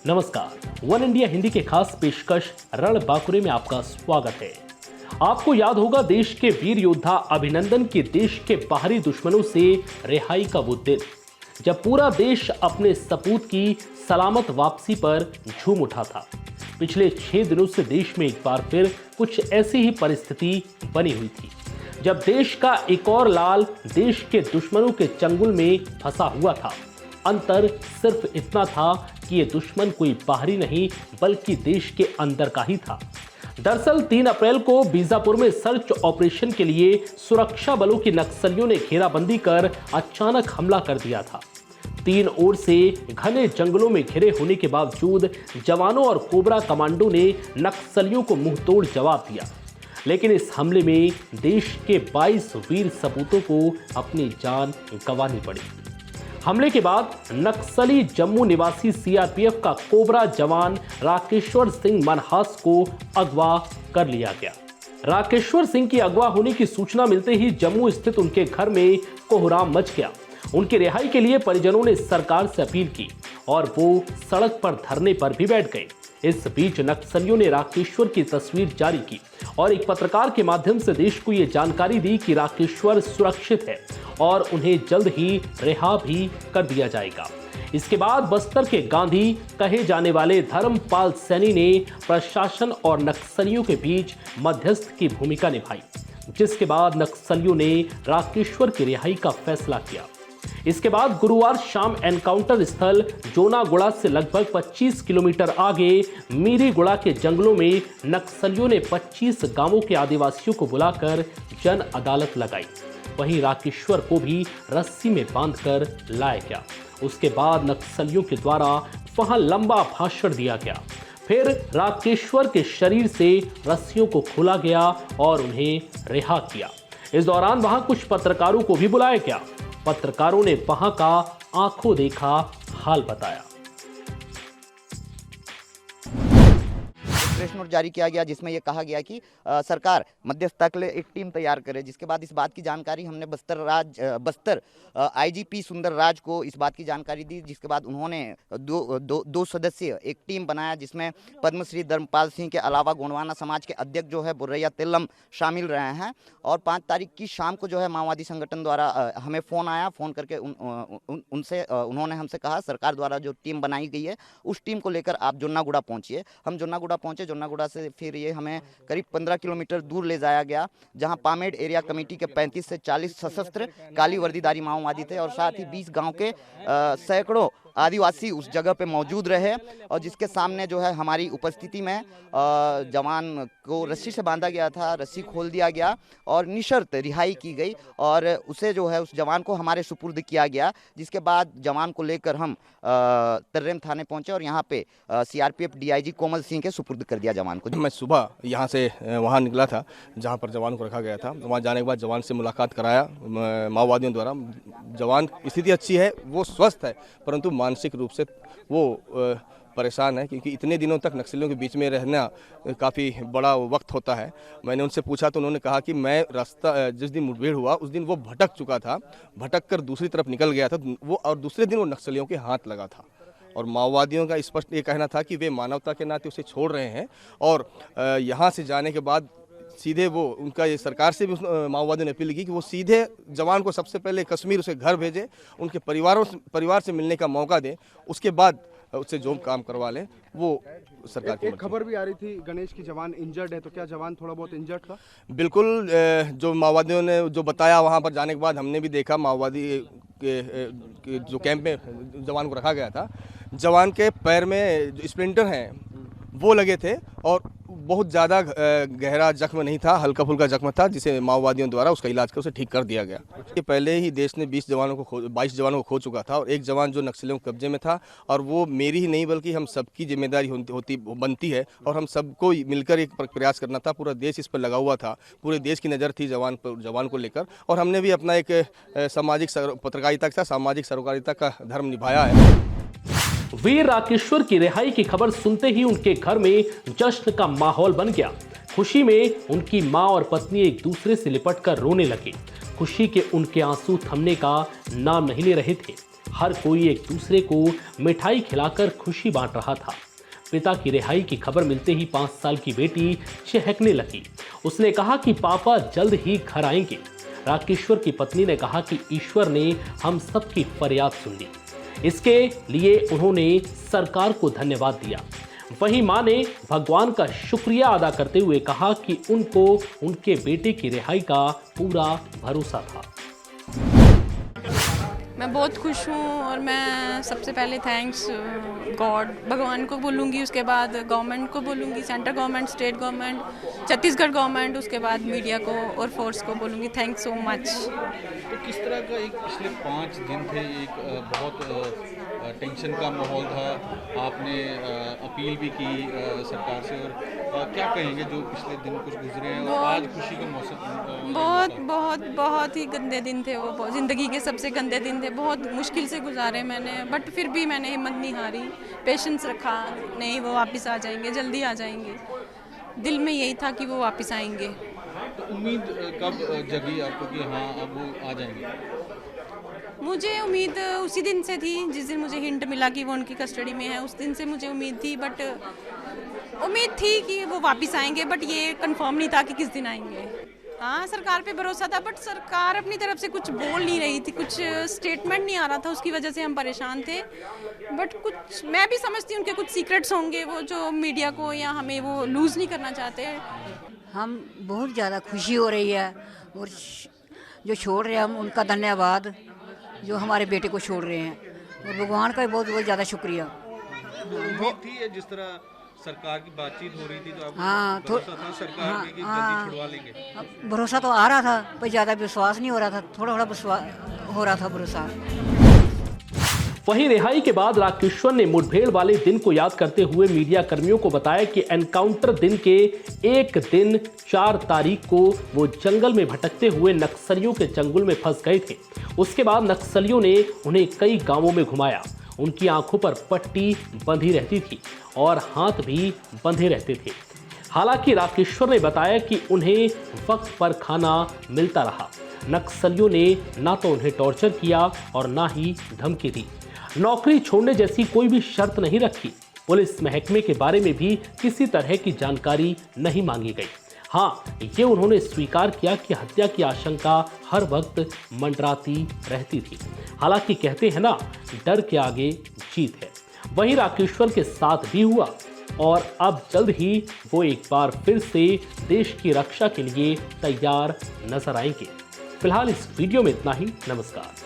नमस्कार, one India Hindi के खास पेशकश रण बांकुरे में आपका स्वागत है। आपको याद होगा देश के वीर योद्धा अभिनंदन की देश के बाहरी दुश्मनों से रिहाई का वो दिन, जब पूरा देश अपने सपूत की सलामत वापसी पर झूम उठा था। पिछले 6 दिनों से देश में एक बार फिर कुछ ऐसी ही परिस्थिति बनी हुई थी, जब देश का एक और लाल देश के दुश्मनों के चंगुल में फंसा हुआ था। अंतर सिर्फ इतना था कि ये दुश्मन कोई बाहरी नहीं बल्कि देश के अंदर का ही था। दरअसल 3 अप्रैल को बीजापुर में सर्च ऑपरेशन के लिए सुरक्षा बलों की नक्सलियों ने घेराबंदी कर अचानक हमला कर दिया था। 3 ओर से घने जंगलों में घिरे होने के बावजूद जवानों और कोबरा कमांडो ने नक्सलियों को मुंहतोड़ जवाब दिया, लेकिन इस हमले में देश के 22 वीर सपूतों को अपनी जान गंवानी पड़ी। हमले के बाद नक्सली जम्मू निवासी सीआरपीएफ का कोबरा जवान राकेश्वर सिंह मनहास को अगवा कर लिया गया। राकेश्वर सिंह की अगवा होने की सूचना मिलते ही जम्मू स्थित उनके घर में कोहराम मच गया। उनकी रिहाई के लिए परिजनों ने सरकार से अपील की और वो सड़क पर धरने पर भी बैठ गए। इस बीच नक्सलियों ने राकेश्वर की तस्वीर जारी की और एक पत्रकार के माध्यम से देश को यह जानकारी दी कि राकेश्वर सुरक्षित है और उन्हें जल्द ही रिहा भी कर दिया जाएगा। इसके बाद बस्तर के गांधी कहे जाने वाले धर्मपाल सैनी ने प्रशासन और नक्सलियों के बीच मध्यस्थ की भूमिका निभाई, जिसके बाद नक्सलियों ने राकेश्वर की रिहाई का फैसला किया। इसके बाद गुरुवार शाम एनकाउंटर स्थल जोनागुड़ा से लगभग 25 किलोमीटर आगे मीरीगुड़ा के जंगलों में नक्सलियों ने 25 गांवों के आदिवासियों को बुलाकर जन अदालत लगाई। वहीं राकेश्वर को भी रस्सी में बांधकर लाया गया। उसके बाद नक्सलियों के द्वारा वहां लंबा भाषण दिया गया। फिर राकेश्वर के शरीर से रस्सियों को खोला गया और उन्हें रिहा किया। इस दौरान वहां कुछ पत्रकारों को भी बुलाया गया। पत्रकारों ने वहां का आंखों देखा हाल बताया। प्रेस नोट जारी किया गया जिसमें यह कहा गया कि सरकार मध्यस्थता के लिए एक टीम तैयार करे, जिसके बाद इस बात की जानकारी हमने बस्तर आईजीपी सुंदर राज को इस बात की जानकारी दी, जिसके बाद उन्होंने दो सदस्यीय एक टीम बनाया, जिसमें पद्मश्री धर्मपाल सिंह के अलावा गोंडवाना समाज के अध्यक्ष जो है बुर्रैया तेलम शामिल रहे हैं। और 5 तारीख की शाम को जो है माओवादी संगठन द्वारा हमें फ़ोन आया। फ़ोन करके उन्होंने हमसे कहा सरकार द्वारा जो टीम बनाई गई है उस टीम को लेकर आप जोनागुड़ा पहुंचिए। हम जोनागुड़ा पहुंचे। जोनागुड़ा से फिर ये हमें करीब 15 किलोमीटर दूर ले जाया गया, जहां पामेड़ एरिया कमेटी के 35 से 40 सशस्त्र काली वर्दीधारी माओवादी थे और साथ ही 20 गांव के सैकड़ों आदिवासी उस जगह पे मौजूद रहे। और जिसके सामने जो है हमारी उपस्थिति में जवान को रस्सी से बांधा गया था, रस्सी खोल दिया गया और निशर्त रिहाई की गई और उसे जो है उस जवान को हमारे सुपुर्द किया गया। जिसके बाद जवान को लेकर हम तर्रेम थाने पहुंचे और यहाँ पे सीआरपीएफ डीआईजी कोमल सिंह के सुपुर्द कर दिया जवान को। मैं सुबह यहाँ से वहाँ निकला था जहाँ पर जवान को रखा गया था। वहाँ जाने के बाद जवान से मुलाकात कराया माओवादियों द्वारा। जवान की स्थिति अच्छी है, वो स्वस्थ है, परंतु मानसिक रूप से वो परेशान है, क्योंकि इतने दिनों तक नक्सलियों के बीच में रहना काफ़ी बड़ा वक्त होता है। मैंने उनसे पूछा तो उन्होंने कहा कि मैं रास्ता जिस दिन मुठभेड़ हुआ उस दिन वो भटक चुका था, भटक कर दूसरी तरफ निकल गया था वो, और दूसरे दिन वो नक्सलियों के हाथ लगा था। और माओवादियों का स्पष्ट ये कहना था कि वे मानवता के नाते उसे छोड़ रहे हैं और यहाँ से जाने के बाद सीधे वो उनका ये सरकार से भी माओवादियों ने अपील की कि वो सीधे जवान को सबसे पहले कश्मीर उसे घर भेजे, उनके परिवार से मिलने का मौका दें, उसके बाद उससे जो काम करवा लें वो सरकार की। एक खबर भी आ रही थी गणेश की जवान इंजर्ड है, तो क्या जवान थोड़ा बहुत इंजर्ड था? बिल्कुल, जो माओवादियों ने जो बताया वहाँ पर जाने के बाद हमने भी देखा माओवादी के जो कैंप में जवान को रखा गया था, जवान के पैर में जो स्प्लिंटर हैं वो लगे थे और बहुत ज़्यादा गहरा जख्म नहीं था, हल्का फुल्का जख्म था, जिसे माओवादियों द्वारा उसका इलाज कर उसे ठीक कर दिया गया। ये पहले ही देश ने 22 जवानों को खो चुका था और एक जवान जो नक्सलियों के कब्जे में था, और वो मेरी ही नहीं बल्कि हम सबकी जिम्मेदारी बनती है और हम सबको मिलकर एक प्रयास करना था। पूरा देश इस पर लगा हुआ था, पूरे देश की नज़र थी जवान को लेकर, और हमने भी अपना एक सामाजिक पत्रकारिता का सामाजिक सरोकारिता का धर्म निभाया है। वीर राकेश्वर की रिहाई की खबर सुनते ही उनके घर में जश्न का माहौल बन गया। खुशी में उनकी मां और पत्नी एक दूसरे से लिपटकर रोने लगे। खुशी के उनके आंसू थमने का नाम नहीं ले रहे थे। हर कोई एक दूसरे को मिठाई खिलाकर खुशी बांट रहा था। पिता की रिहाई की खबर मिलते ही 5 साल की बेटी चहकने लगी। उसने कहा कि पापा जल्द ही घर आएंगे। राकेश्वर की पत्नी ने कहा कि ईश्वर ने हम सबकी फरियाद सुन ली। इसके लिए उन्होंने सरकार को धन्यवाद दिया। वहीं मां ने भगवान का शुक्रिया अदा करते हुए कहा कि उनको उनके बेटे की रिहाई का पूरा भरोसा था। मैं बहुत खुश हूँ और मैं सबसे पहले थैंक्स गॉड भगवान को बोलूँगी, उसके बाद गवर्नमेंट को बोलूँगी, central government, state government, Chhattisgarh government, उसके बाद मीडिया को और फोर्स को बोलूँगी थैंक्स सो मच। तो किस तरह का एक पिछले 5 दिन थे, एक बहुत टेंशन का माहौल था, आपने अपील भी की सरकार से, और क्या कहेंगे जो पिछले दिन कुछ गुजरे हैं और आज खुशी का मौसम? बहुत ही गंदे दिन थे वो, ज़िंदगी के सबसे गंदे दिन थे, बहुत मुश्किल से गुजारे मैंने, बट फिर भी मैंने हिम्मत नहीं हारी, पेशेंस रखा। नहीं, वो वापस आ जाएंगे, जल्दी आ जाएंगे। दिल में यही था कि वो वापस आएंगे। तो उम्मीद कब जगी आपको कि हाँ अब वो आ जाएंगे? मुझे उम्मीद उसी दिन से थी जिस दिन मुझे हिंट मिला कि वो उनकी कस्टडी में है, उस दिन से मुझे उम्मीद थी, बट उम्मीद थी कि वो वापस आएंगे, बट ये कंफर्म नहीं था कि किस दिन आएंगे। हाँ, सरकार पे भरोसा था, बट सरकार अपनी तरफ से कुछ बोल नहीं रही थी, कुछ स्टेटमेंट नहीं आ रहा था, उसकी वजह से हम परेशान थे। बट कुछ मैं भी समझती हूँ उनके कुछ सीक्रेट्स होंगे, वो जो मीडिया को या हमें वो लूज़ नहीं करना चाहते। हम बहुत ज़्यादा खुशी हो रही है, और जो छोड़ रहे हैं हम उनका धन्यवाद, जो हमारे बेटे को छोड़ रहे हैं, और भगवान का भी बहुत बहुत ज़्यादा शुक्रिया। उम्मीद थी जिस तरह सरकार की बातचीत हो रही थी तो आपको हाँ, भरोसा था सरकार पे कि जल्दी छुड़वा लेंगे? भरोसा तो आ रहा था, पर ज़्यादा विश्वास नहीं हो रहा था, थोड़ा थोड़ा विश्वास हो रहा था, भरोसा। वहीं रिहाई के बाद राकेश्वर ने मुठभेड़ वाले दिन को याद करते हुए मीडिया कर्मियों को बताया कि एनकाउंटर दिन के एक दिन 4 तारीख को वो जंगल में भटकते हुए नक्सलियों के चंगुल में फंस गए थे। उसके बाद नक्सलियों ने उन्हें कई गांवों में घुमाया। उनकी आंखों पर पट्टी बंधी रहती थी और हाथ भी बंधे रहते थे। हालांकि राकेश्वर ने बताया कि उन्हें वक्त पर खाना मिलता रहा। नक्सलियों ने ना तो उन्हें टॉर्चर किया और ना ही धमकी दी। नौकरी छोड़ने जैसी कोई भी शर्त नहीं रखी। पुलिस महकमे के बारे में भी किसी तरह की जानकारी नहीं मांगी गई। हाँ, ये उन्होंने स्वीकार किया कि हत्या की आशंका हर वक्त मंडराती रहती थी। हालांकि कहते हैं ना, डर के आगे जीत है। वहीं राकेश्वर के साथ भी हुआ और अब जल्द ही वो एक बार फिर से देश की रक्षा के लिए तैयार नजर आएंगे। फिलहाल इस वीडियो में इतना ही। नमस्कार।